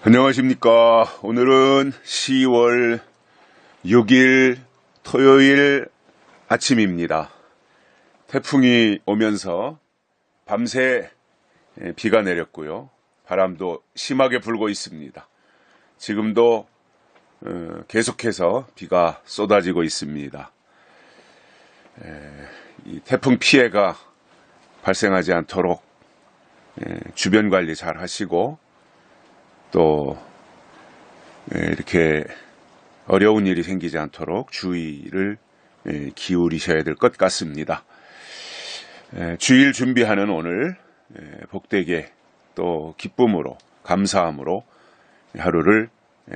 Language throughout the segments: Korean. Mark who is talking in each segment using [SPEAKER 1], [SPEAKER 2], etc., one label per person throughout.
[SPEAKER 1] 안녕하십니까. 오늘은 10월 6일 토요일 아침입니다. 태풍이 오면서 밤새 비가 내렸고요. 바람도 심하게 불고 있습니다. 지금도 계속해서 비가 쏟아지고 있습니다. 이 태풍 피해가 발생하지 않도록 주변 관리 잘 하시고 또 이렇게 어려운 일이 생기지 않도록 주의를 기울이셔야 될 것 같습니다. 주일 준비하는 오늘 복되게 또 기쁨으로 감사함으로 하루를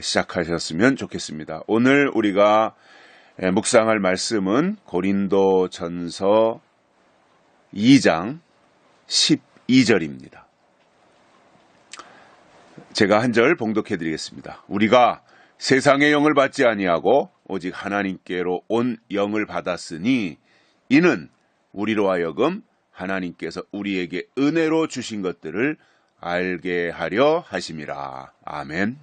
[SPEAKER 1] 시작하셨으면 좋겠습니다. 오늘 우리가 묵상할 말씀은 고린도전서 2장 12절입니다. 제가 한 절 봉독해 드리겠습니다. 우리가 세상의 영을 받지 아니하고 오직 하나님께로 온 영을 받았으니 이는 우리로 하여금 하나님께서 우리에게 은혜로 주신 것들을 알게 하려 하심이라. 아멘.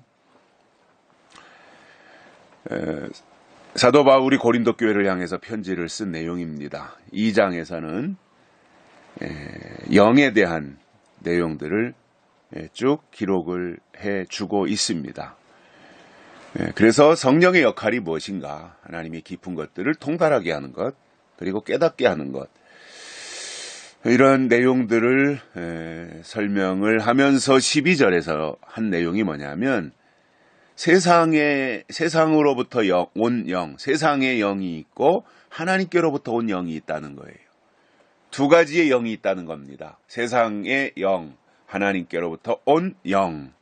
[SPEAKER 1] 사도 바울이 고린도 교회를 향해서 편지를 쓴 내용입니다. 2장에서는 영에 대한 내용들을 쭉 기록을 해주고 있습니다. 그래서 성령의 역할이 무엇인가? 하나님의 깊은 것들을 통달하게 하는 것, 그리고 깨닫게 하는 것, 이런 내용들을 설명을 하면서 12절에서 한 내용이 뭐냐면 세상으로부터 온 영, 세상의 영이 있고 하나님께로부터 온 영이 있다는 거예요. 두 가지의 영이 있다는 겁니다. 세상의 영, 하나님께로부터 온 영.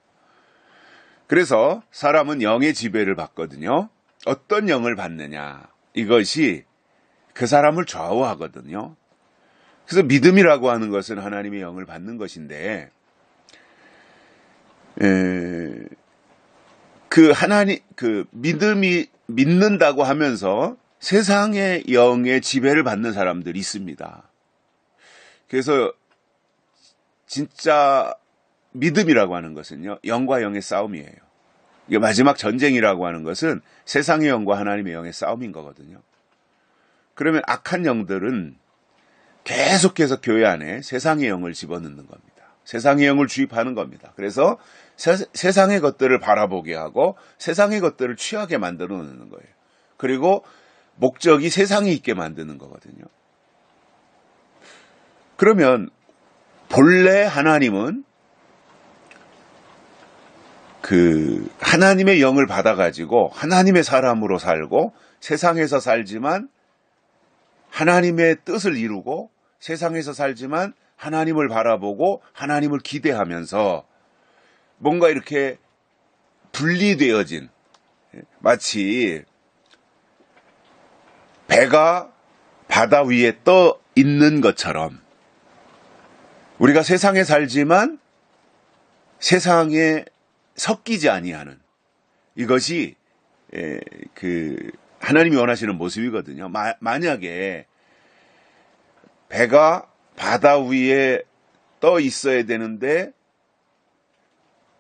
[SPEAKER 1] 그래서 사람은 영의 지배를 받거든요. 어떤 영을 받느냐, 이것이 그 사람을 좌우하거든요. 그래서 믿음이라고 하는 것은 하나님의 영을 받는 것인데, 믿음이 믿는다고 하면서 세상의 영의 지배를 받는 사람들이 있습니다. 그래서 진짜 믿음이라고 하는 것은요, 영과 영의 싸움이에요. 이게 마지막 전쟁이라고 하는 것은 세상의 영과 하나님의 영의 싸움인 거거든요. 그러면 악한 영들은 계속해서 교회 안에 세상의 영을 집어넣는 겁니다. 세상의 영을 주입하는 겁니다. 그래서 세상의 것들을 바라보게 하고 세상의 것들을 취하게 만들어 놓는 거예요. 그리고 목적이 세상에 있게 만드는 거거든요. 그러면 본래 하나님은 하나님의 영을 받아가지고 하나님의 사람으로 살고 세상에서 살지만 하나님의 뜻을 이루고 세상에서 살지만 하나님을 바라보고 하나님을 기대하면서 뭔가 이렇게 분리되어진, 마치 배가 바다 위에 떠 있는 것처럼 우리가 세상에 살지만 세상에 섞이지 아니하는, 이것이 하나님이 원하시는 모습이거든요. 만약에 배가 바다 위에 떠 있어야 되는데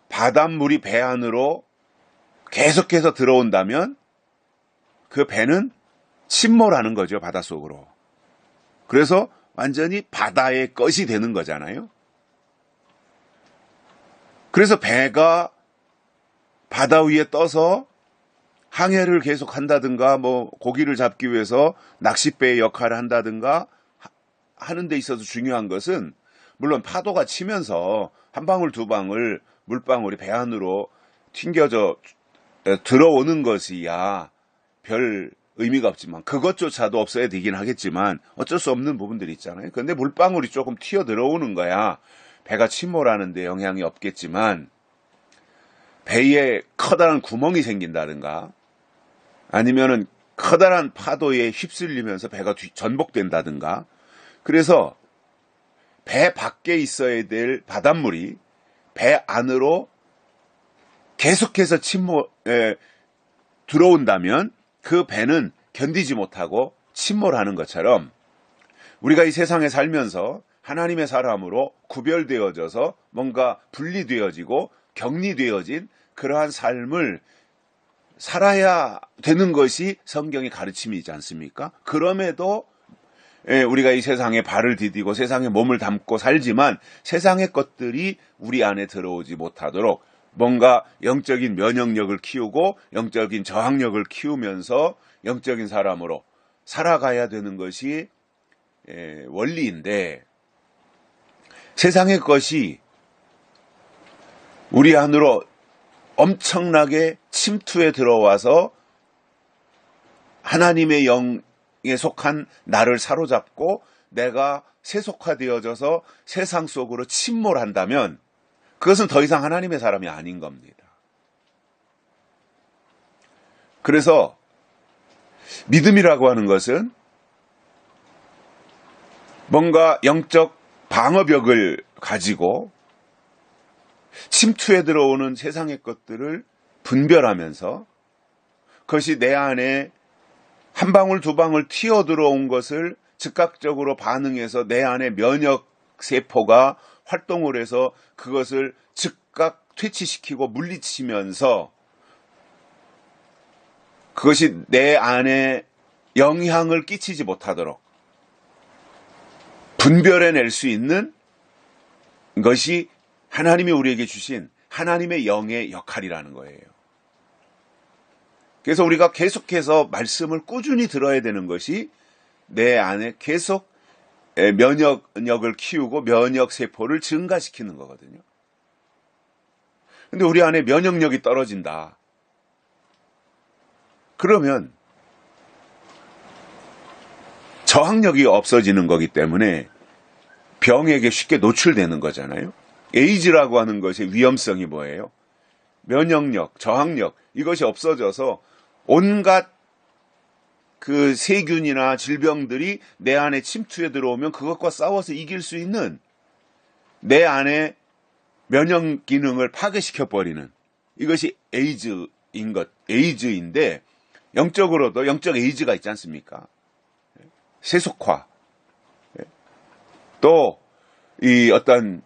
[SPEAKER 1] 바닷물이 배 안으로 계속해서 들어온다면 그 배는 침몰하는 거죠, 바닷속으로. 그래서 완전히 바다의 것이 되는 거잖아요. 그래서 배가 바다 위에 떠서 항해를 계속 한다든가, 고기를 잡기 위해서 낚싯배의 역할을 한다든가 하는 데 있어서 중요한 것은, 물론 파도가 치면서 한 방울 두 방울 물방울이 배 안으로 튕겨져 들어오는 것이야 별 의미가 없지만, 그것조차도 없어야 되긴 하겠지만 어쩔 수 없는 부분들이 있잖아요. 그런데 물방울이 조금 튀어 들어오는 거야 배가 침몰하는 데 영향이 없겠지만, 배에 커다란 구멍이 생긴다든가 아니면은 커다란 파도에 휩쓸리면서 배가 전복된다든가, 그래서 배 밖에 있어야 될 바닷물이 배 안으로 계속해서 들어온다면 그 배는 견디지 못하고 침몰하는 것처럼, 우리가 이 세상에 살면서 하나님의 사람으로 구별되어져서 뭔가 분리되어지고 격리되어진 그러한 삶을 살아야 되는 것이 성경의 가르침이지 않습니까? 그럼에도 우리가 이 세상에 발을 디디고 세상에 몸을 담고 살지만 세상의 것들이 우리 안에 들어오지 못하도록 뭔가 영적인 면역력을 키우고 영적인 저항력을 키우면서 영적인 사람으로 살아가야 되는 것이 원리인데, 세상의 것이 우리 안으로 엄청나게 침투해 들어와서 하나님의 영에 속한 나를 사로잡고 내가 세속화되어져서 세상 속으로 침몰한다면 그것은 더 이상 하나님의 사람이 아닌 겁니다. 그래서 믿음이라고 하는 것은 뭔가 영적 방어벽을 가지고 침투해 들어오는 세상의 것들을 분별하면서 그것이 내 안에 한 방울 두 방울 튀어 들어온 것을 즉각적으로 반응해서 내 안에 면역 세포가 활동을 해서 그것을 즉각 퇴치시키고 물리치면서 그것이 내 안에 영향을 끼치지 못하도록 분별해낼 수 있는 것이 하나님이 우리에게 주신 하나님의 영의 역할이라는 거예요. 그래서 우리가 계속해서 말씀을 꾸준히 들어야 되는 것이 내 안에 계속 면역력을 키우고 면역세포를 증가시키는 거거든요. 근데 우리 안에 면역력이 떨어진다. 그러면 저항력이 없어지는 거기 때문에 병에게 쉽게 노출되는 거잖아요. 에이즈라고 하는 것의 위험성이 뭐예요? 면역력, 저항력, 이것이 없어져서 온갖 그 세균이나 질병들이 내 안에 침투해 들어오면 그것과 싸워서 이길 수 있는 내 안에 면역 기능을 파괴시켜버리는 이것이 에이즈인데 영적으로도 영적 에이즈가 있지 않습니까? 세속화. 또 이 어떤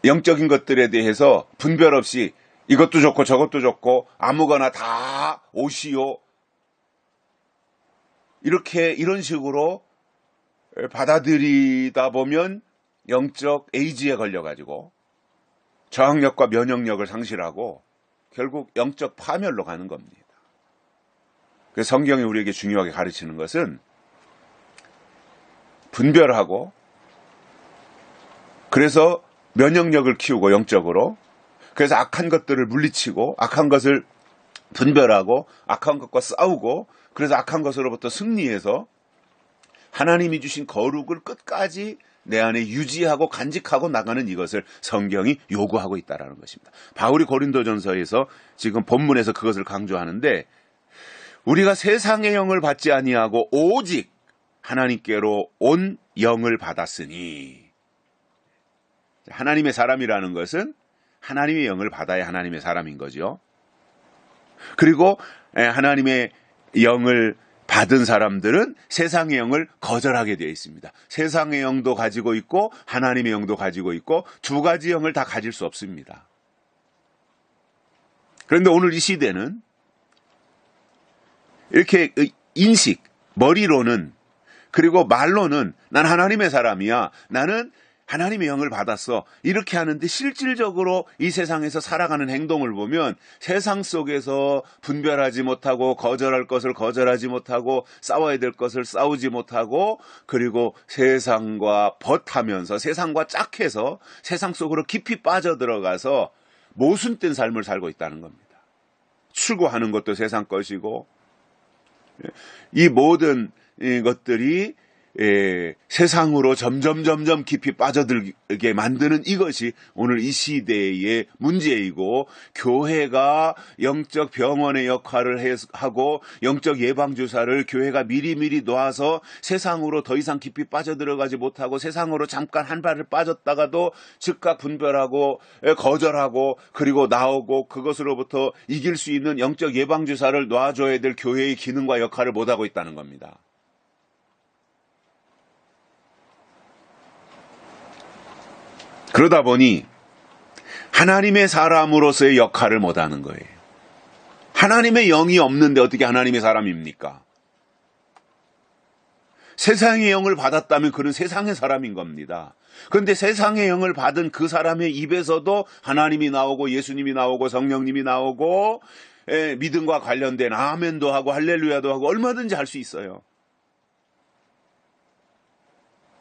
[SPEAKER 1] 영적인 것들에 대해서 분별 없이 이것도 좋고 저것도 좋고 아무거나 다 오시오. 이런 식으로 받아들이다 보면 영적 에이즈에 걸려가지고 저항력과 면역력을 상실하고 결국 영적 파멸로 가는 겁니다. 그래서 성경이 우리에게 중요하게 가르치는 것은 분별하고 그래서 면역력을 키우고 영적으로 그래서 악한 것들을 물리치고 악한 것을 분별하고 악한 것과 싸우고 그래서 악한 것으로부터 승리해서 하나님이 주신 거룩을 끝까지 내 안에 유지하고 간직하고 나가는 이것을 성경이 요구하고 있다는 것입니다. 바울이 고린도전서에서 지금 본문에서 그것을 강조하는데 우리가 세상의 영을 받지 아니하고 오직 하나님께로 온 영을 받았으니 하나님의 사람이라는 것은 하나님의 영을 받아야 하나님의 사람인 거죠. 그리고 하나님의 영을 받은 사람들은 세상의 영을 거절하게 되어 있습니다. 세상의 영도 가지고 있고 하나님의 영도 가지고 있고 두 가지 영을 다 가질 수 없습니다. 그런데 오늘 이 시대는 이렇게 인식, 머리로는 그리고 말로는 난 하나님의 사람이야. 나는 하나님의 영을 받았어. 이렇게 하는데 실질적으로 이 세상에서 살아가는 행동을 보면 세상 속에서 분별하지 못하고 거절할 것을 거절하지 못하고 싸워야 될 것을 싸우지 못하고 그리고 세상과 벗하면서 세상과 짝해서 세상 속으로 깊이 빠져들어가서 모순된 삶을 살고 있다는 겁니다. 추구하는 것도 세상 것이고 이 모든 것들이 세상으로 점점 깊이 빠져들게 만드는 이것이 오늘 이 시대의 문제이고 교회가 영적 병원의 역할을 하고 영적 예방주사를 교회가 미리미리 놔서 세상으로 더 이상 깊이 빠져들어가지 못하고 세상으로 잠깐 한 발을 빠졌다가도 즉각 분별하고 거절하고 그리고 나오고 그것으로부터 이길 수 있는 영적 예방주사를 놔줘야 될 교회의 기능과 역할을 못하고 있다는 겁니다. 그러다 보니 하나님의 사람으로서의 역할을 못하는 거예요. 하나님의 영이 없는데 어떻게 하나님의 사람입니까? 세상의 영을 받았다면 그는 세상의 사람인 겁니다. 그런데 세상의 영을 받은 그 사람의 입에서도 하나님이 나오고 예수님이 나오고 성령님이 나오고 믿음과 관련된 아멘도 하고 할렐루야도 하고 얼마든지 할 수 있어요.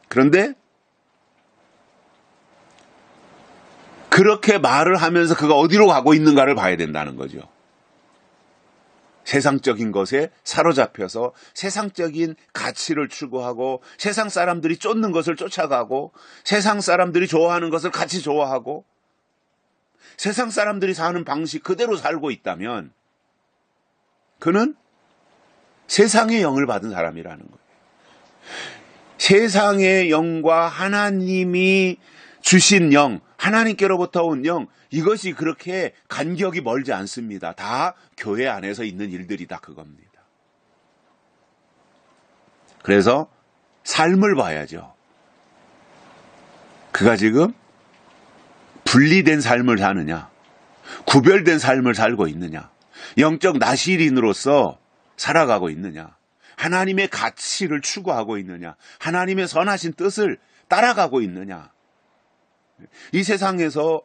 [SPEAKER 1] 그런데 그렇게 말을 하면서 그가 어디로 가고 있는가를 봐야 된다는 거죠. 세상적인 것에 사로잡혀서 세상적인 가치를 추구하고 세상 사람들이 쫓는 것을 쫓아가고 세상 사람들이 좋아하는 것을 같이 좋아하고 세상 사람들이 사는 방식 그대로 살고 있다면 그는 세상의 영을 받은 사람이라는 거예요. 세상의 영과 하나님이 주신 영, 하나님께로부터 온 영, 이것이 그렇게 간격이 멀지 않습니다. 다 교회 안에서 있는 일들이다 그겁니다. 그래서 삶을 봐야죠. 그가 지금 분리된 삶을 사느냐, 구별된 삶을 살고 있느냐, 영적 나시린으로서 살아가고 있느냐, 하나님의 가치를 추구하고 있느냐, 하나님의 선하신 뜻을 따라가고 있느냐. 이 세상에서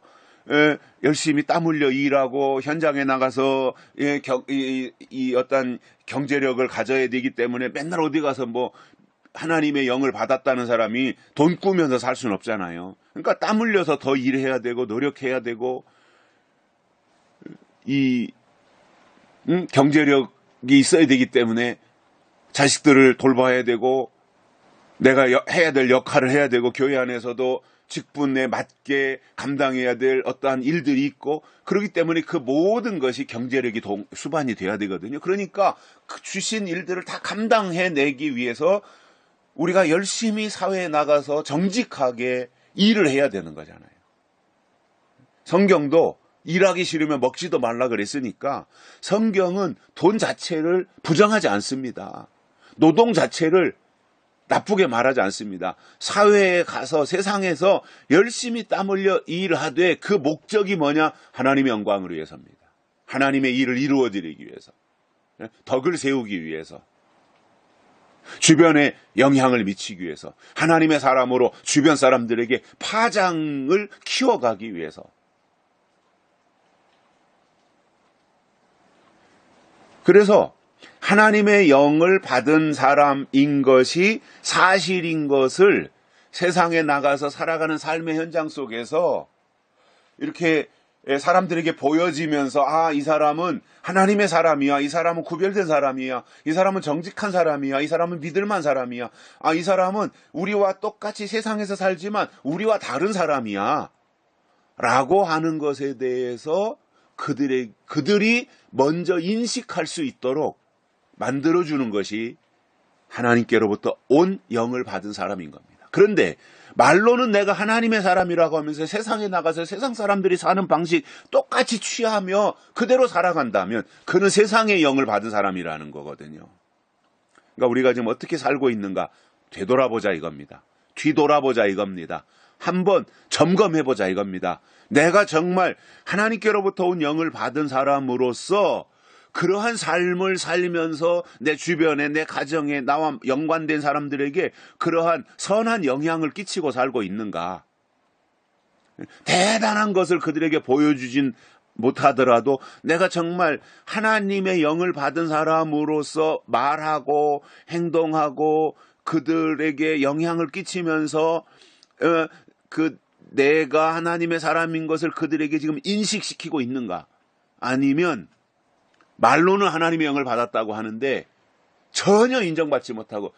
[SPEAKER 1] 열심히 땀 흘려 일하고 현장에 나가서 이 어떤 경제력을 가져야 되기 때문에 맨날 어디 가서 뭐 하나님의 영을 받았다는 사람이 돈 꾸면서 살 수는 없잖아요. 그러니까 땀 흘려서 더 일해야 되고 노력해야 되고 이 경제력이 있어야 되기 때문에 자식들을 돌봐야 되고 내가 해야 될 역할을 해야 되고 교회 안에서도 직분에 맞게 감당해야 될 어떠한 일들이 있고 그렇기 때문에 그 모든 것이 경제력이 수반이 돼야 되거든요. 그러니까 그 주신 일들을 다 감당해내기 위해서 우리가 열심히 사회에 나가서 정직하게 일을 해야 되는 거잖아요. 성경도 일하기 싫으면 먹지도 말라 그랬으니까 성경은 돈 자체를 부정하지 않습니다. 노동 자체를 나쁘게 말하지 않습니다. 사회에 가서 세상에서 열심히 땀 흘려 일하되 그 목적이 뭐냐? 하나님의 영광을 위해서입니다. 하나님의 일을 이루어드리기 위해서. 덕을 세우기 위해서. 주변에 영향을 미치기 위해서. 하나님의 사람으로 주변 사람들에게 파장을 키워가기 위해서. 그래서 하나님의 영을 받은 사람인 것이 사실인 것을 세상에 나가서 살아가는 삶의 현장 속에서 이렇게 사람들에게 보여지면서 아, 이 사람은 하나님의 사람이야. 이 사람은 구별된 사람이야. 이 사람은 정직한 사람이야. 이 사람은 믿을만 사람이야. 아, 이 사람은 우리와 똑같이 세상에서 살지만 우리와 다른 사람이야. 라고 하는 것에 대해서 그들이 먼저 인식할 수 있도록 만들어주는 것이 하나님께로부터 온 영을 받은 사람인 겁니다. 그런데 말로는 내가 하나님의 사람이라고 하면서 세상에 나가서 세상 사람들이 사는 방식 똑같이 취하며 그대로 살아간다면 그는 세상의 영을 받은 사람이라는 거거든요. 그러니까 우리가 지금 어떻게 살고 있는가 되돌아보자 이겁니다. 뒤돌아보자 이겁니다. 한번 점검해보자 이겁니다. 내가 정말 하나님께로부터 온 영을 받은 사람으로서 그러한 삶을 살면서 내 주변에 내 가정에 나와 연관된 사람들에게 그러한 선한 영향을 끼치고 살고 있는가. 대단한 것을 그들에게 보여주진 못하더라도 내가 정말 하나님의 영을 받은 사람으로서 말하고 행동하고 그들에게 영향을 끼치면서 내가 하나님의 사람인 것을 그들에게 지금 인식시키고 있는가. 아니면 말로는 하나님의 영을 받았다고 하는데 전혀 인정받지 못하고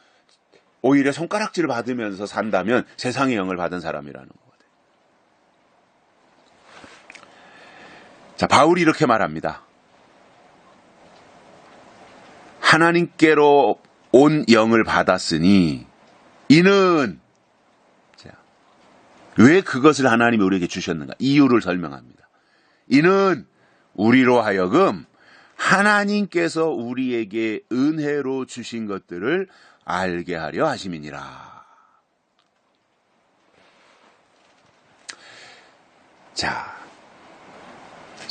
[SPEAKER 1] 오히려 손가락질을 받으면서 산다면 세상의 영을 받은 사람이라는 거거든요. 자, 바울이 이렇게 말합니다. 하나님께로 온 영을 받았으니 이는 왜 그것을 하나님이 우리에게 주셨는가? 이유를 설명합니다. 이는 우리로 하여금 하나님께서 우리에게 은혜로 주신 것들을 알게 하려 하심이니라. 자,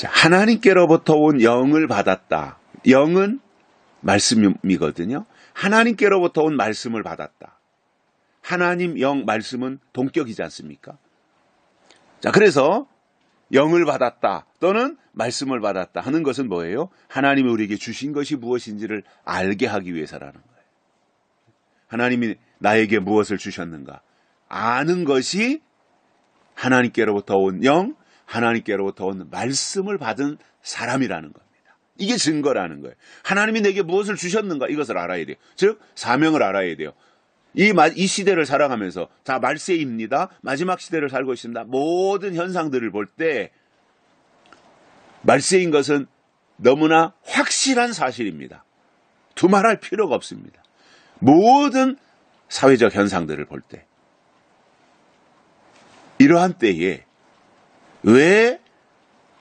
[SPEAKER 1] 자, 하나님께로부터 온 영을 받았다. 영은 말씀이거든요. 하나님께로부터 온 말씀을 받았다. 하나님 영 말씀은 동격이지 않습니까? 자, 그래서 영을 받았다 또는 말씀을 받았다 하는 것은 뭐예요? 하나님이 우리에게 주신 것이 무엇인지를 알게 하기 위해서라는 거예요. 하나님이 나에게 무엇을 주셨는가 아는 것이 하나님께로부터 온 영, 하나님께로부터 온 말씀을 받은 사람이라는 겁니다. 이게 증거라는 거예요. 하나님이 내게 무엇을 주셨는가 이것을 알아야 돼요. 즉 사명을 알아야 돼요. 이 시대를 살아가면서 다 말세입니다. 마지막 시대를 살고 있습니다. 모든 현상들을 볼 때 말세인 것은 너무나 확실한 사실입니다. 두말할 필요가 없습니다. 모든 사회적 현상들을 볼 때 이러한 때에 왜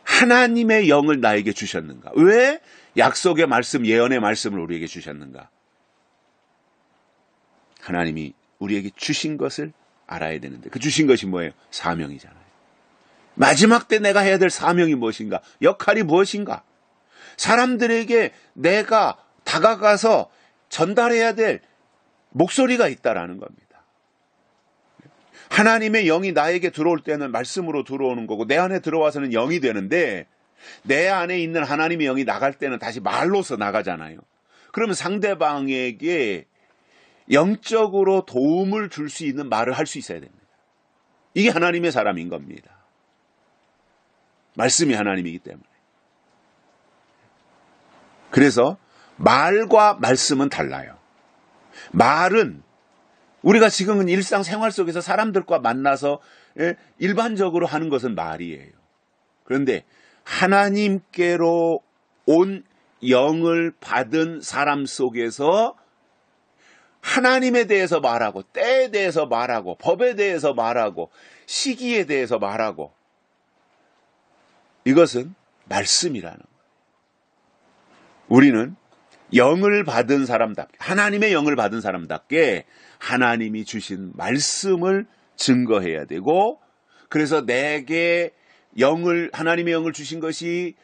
[SPEAKER 1] 하나님의 영을 나에게 주셨는가? 왜 약속의 말씀, 예언의 말씀을 우리에게 주셨는가? 하나님이 우리에게 주신 것을 알아야 되는데 그 주신 것이 뭐예요? 사명이잖아요. 마지막 때 내가 해야 될 사명이 무엇인가? 역할이 무엇인가? 사람들에게 내가 다가가서 전달해야 될 목소리가 있다라는 겁니다. 하나님의 영이 나에게 들어올 때는 말씀으로 들어오는 거고 내 안에 들어와서는 영이 되는데 내 안에 있는 하나님의 영이 나갈 때는 다시 말로서 나가잖아요. 그러면 상대방에게 영적으로 도움을 줄 수 있는 말을 할 수 있어야 됩니다. 이게 하나님의 사람인 겁니다. 말씀이 하나님이기 때문에. 그래서 말과 말씀은 달라요. 말은 우리가 지금은 일상생활 속에서 사람들과 만나서 일반적으로 하는 것은 말이에요. 그런데 하나님께로 온 영을 받은 사람 속에서 하나님에 대해서 말하고 때에 대해서 말하고 법에 대해서 말하고 시기에 대해서 말하고 이것은 말씀이라는 거예요. 우리는 영을 받은 사람답게 하나님의 영을 받은 사람답게 하나님이 주신 말씀을 증거해야 되고 그래서 내게 하나님의 영을 주신 것이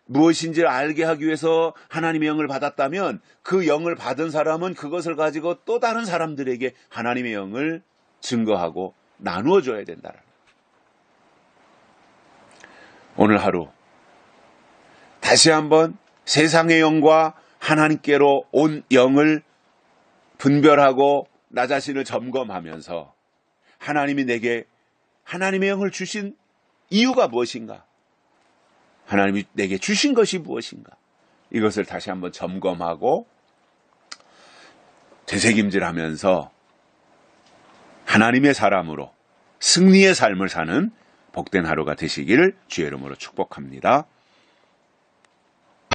[SPEAKER 1] 무엇인지를 알게 하기 위해서 하나님의 영을 받았다면 그 영을 받은 사람은 그것을 가지고 또 다른 사람들에게 하나님의 영을 증거하고 나누어 줘야 된다는 거예요. 오늘 하루 다시 한번 세상의 영과 하나님께로 온 영을 분별하고 나 자신을 점검하면서 하나님이 내게 하나님의 영을 주신 이유가 무엇인가? 하나님이 내게 주신 것이 무엇인가? 이것을 다시 한번 점검하고 되새김질하면서 하나님의 사람으로 승리의 삶을 사는 복된 하루가 되시기를 주의 이름으로 축복합니다.